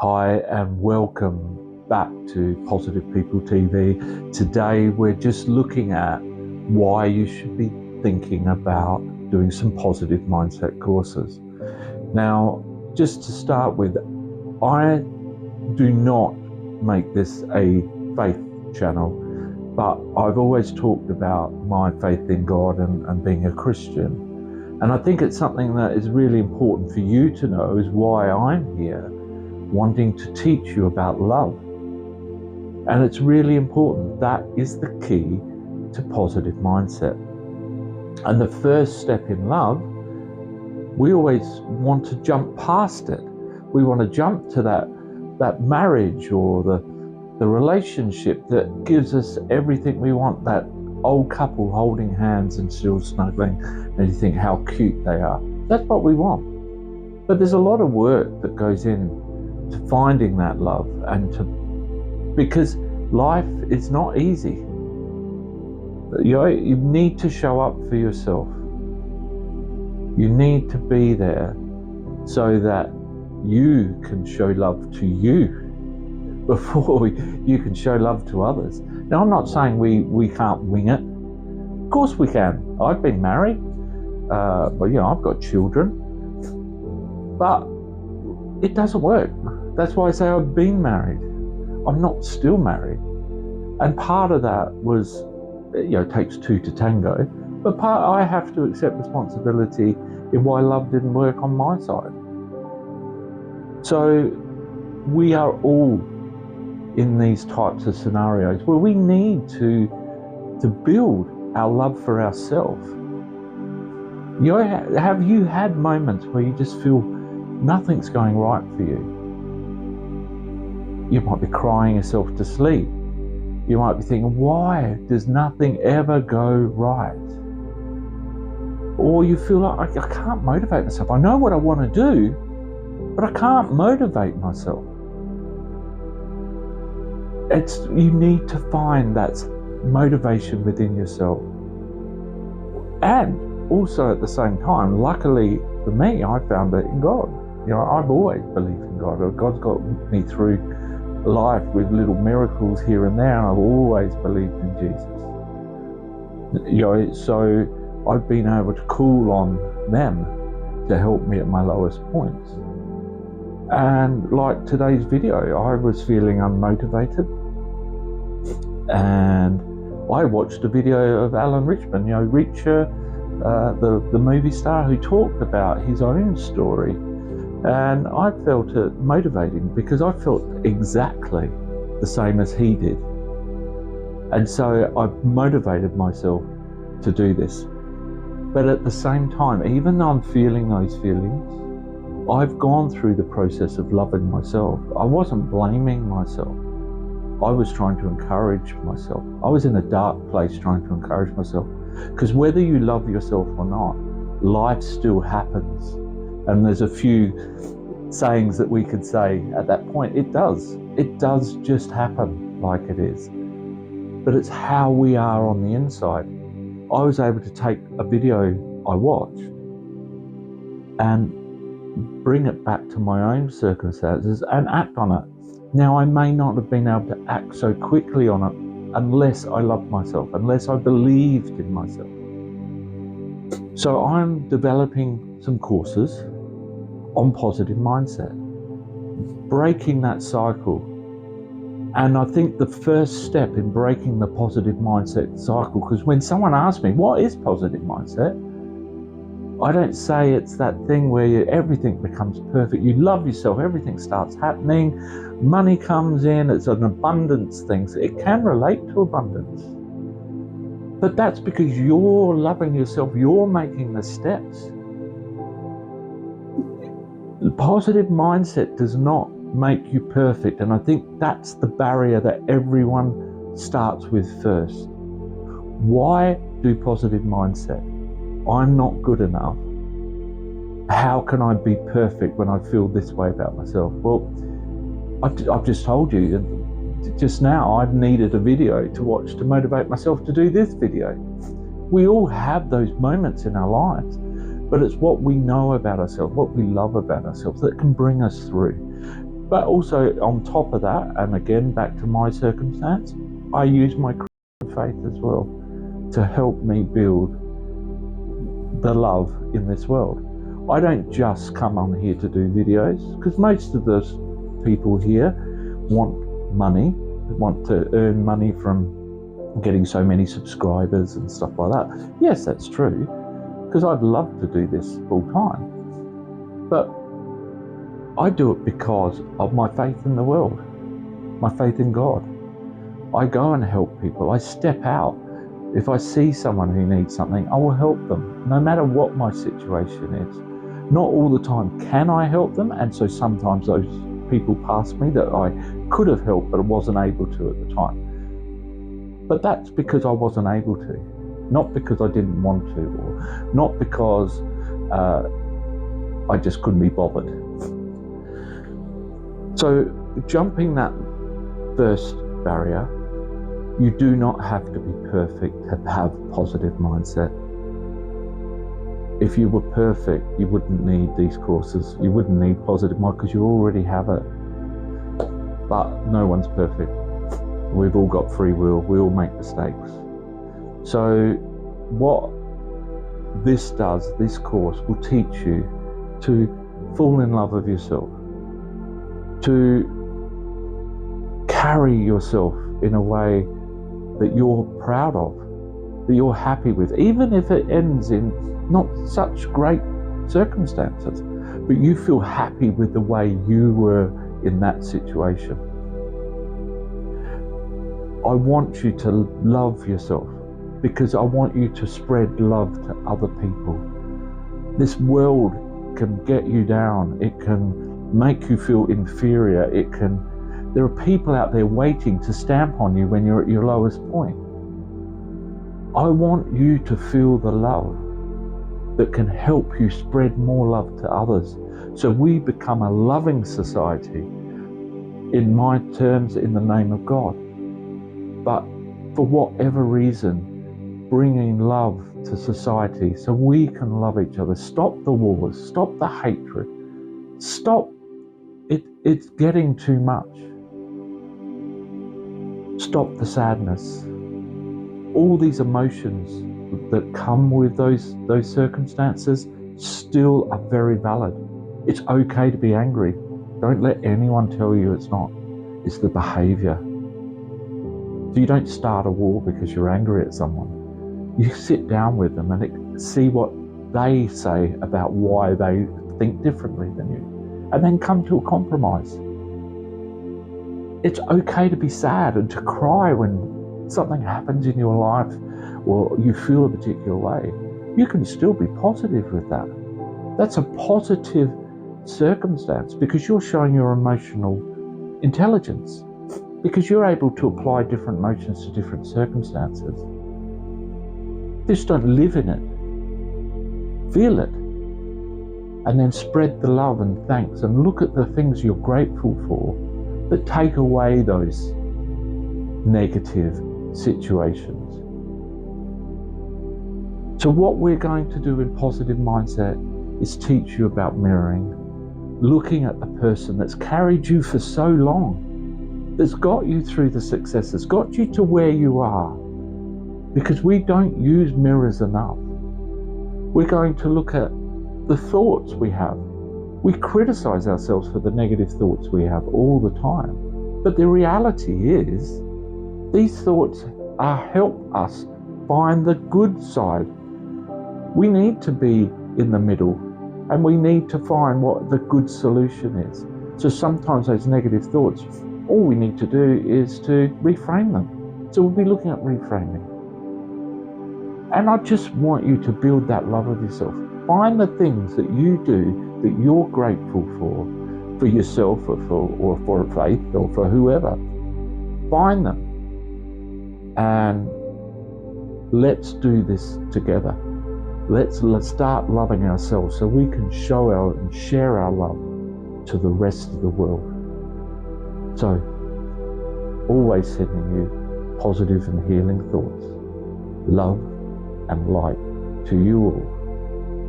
Hi and welcome back to Positive People TV. Today we're just looking at why you should be thinking about doing some positive mindset courses. Now, just to start with, I do not make this a faith channel, but I've always talked about my faith in God and being a Christian. And I think it's something that is really important for you to know is why I'm here, wanting to teach you about love. And it's really important. That is the key to positive mindset. And the first step in love, we always want to jump past it. We want to jump to that marriage or the relationship that gives us everything we want, that old couple holding hands and still snuggling, and you think how cute they are. That's what we want. But there's a lot of work that goes in to finding that love, because life is not easy. You need to show up for yourself. You need to be there so that you can show love to you before you can show love to others. Now, I'm not saying we can't wing it. Of course we can. I've been married, but I've got children, but it doesn't work. That's why I say I've been married. I'm not still married. And part of that was, it takes two to tango, but I have to accept responsibility in why love didn't work on my side. So we are all in these types of scenarios where we need to build our love for ourselves. Have you had moments where you just feel nothing's going right for you? You might be crying yourself to sleep. You might be thinking, why does nothing ever go right? Or you feel like, I can't motivate myself. I know what I want to do, but I can't motivate myself. You need to find that motivation within yourself. And also at the same time, luckily for me, I found it in God. I've always believed in God. God's got me through life with little miracles here and there, and I've always believed in Jesus. So I've been able to call on them to help me at my lowest points. And like today's video, I was feeling unmotivated, and I watched a video of Alan Richman, Reacher, the movie star, who talked about his own story. And I felt it motivating because I felt exactly the same as he did. And so I motivated myself to do this. But at the same time, even though I'm feeling those feelings, I've gone through the process of loving myself. I wasn't blaming myself. I was trying to encourage myself. I was in a dark place trying to encourage myself. Because whether you love yourself or not, life still happens. And there's a few sayings that we could say at that point. It does just happen like it is. But it's how we are on the inside. I was able to take a video I watched and bring it back to my own circumstances and act on it. Now, I may not have been able to act so quickly on it unless I loved myself, unless I believed in myself. So I'm developing some courses on positive mindset, breaking that cycle. And I think the first step in breaking the positive mindset cycle, because when someone asks me, what is positive mindset? I don't say it's that thing where everything becomes perfect. You love yourself, everything starts happening, money comes in, it's an abundance thing. So it can relate to abundance. But that's because you're loving yourself, you're making the steps. The positive mindset does not make you perfect, and I think that's the barrier that everyone starts with first. Why do positive mindset? I'm not good enough. How can I be perfect when I feel this way about myself? Well, I've just told you, just now I've needed a video to watch to motivate myself to do this video. We all have those moments in our lives. But it's what we know about ourselves, what we love about ourselves that can bring us through. But also on top of that, and again back to my circumstance, I use my Christian faith as well to help me build the love in this world. I don't just come on here to do videos, because most of those people here want money, want to earn money from getting so many subscribers and stuff like that. Yes, that's true, because I'd love to do this full time. But I do it because of my faith in the world, my faith in God. I go and help people. I step out. If I see someone who needs something, I will help them, no matter what my situation is. Not all the time can I help them, and so sometimes those people pass me that I could have helped but I wasn't able to at the time. But that's because I wasn't able to, not because I didn't want to, or not because I just couldn't be bothered. So jumping that first barrier, you do not have to be perfect to have a positive mindset. If you were perfect, you wouldn't need these courses. You wouldn't need positive mind because you already have it. But no one's perfect. We've all got free will. We all make mistakes. So what this does, this course will teach you to fall in love with yourself, to carry yourself in a way that you're proud of, that you're happy with, even if it ends in not such great circumstances, but you feel happy with the way you were in that situation. I want you to love yourself because I want you to spread love to other people. This world can get you down. It can make you feel inferior. There are people out there waiting to stamp on you when you're at your lowest point. I want you to feel the love that can help you spread more love to others. So we become a loving society, in my terms, in the name of God. But for whatever reason, bringing love to society so we can love each other. Stop the wars, stop the hatred, stop it's getting too much. Stop the sadness. All these emotions that come with those circumstances still are very valid. It's okay to be angry. Don't let anyone tell you it's not. It's the behaviour. So you don't start a war because you're angry at someone. You sit down with them and see what they say about why they think differently than you, and then come to a compromise. It's okay to be sad and to cry when something happens in your life or you feel a particular way. You can still be positive with that. That's a positive circumstance because you're showing your emotional intelligence, because you're able to apply different emotions to different circumstances. Just don't live in it. Feel it. And then spread the love and thanks and look at the things you're grateful for that take away those negative situations. So what we're going to do in positive mindset is teach you about mirroring, looking at the person that's carried you for so long, that's got you through the successes, got you to where you are, because we don't use mirrors enough. We're going to look at the thoughts we have. We criticize ourselves for the negative thoughts we have all the time. But the reality is, these thoughts help us find the good side. We need to be in the middle, and we need to find what the good solution is. So sometimes those negative thoughts, all we need to do is to reframe them. So we'll be looking at reframing. And I just want you to build that love of yourself. Find the things that you do that you're grateful for yourself or for faith or for whoever. Find them. And let's do this together. Let's start loving ourselves so we can show and share our love to the rest of the world. So, always sending you positive and healing thoughts, love and light to you all.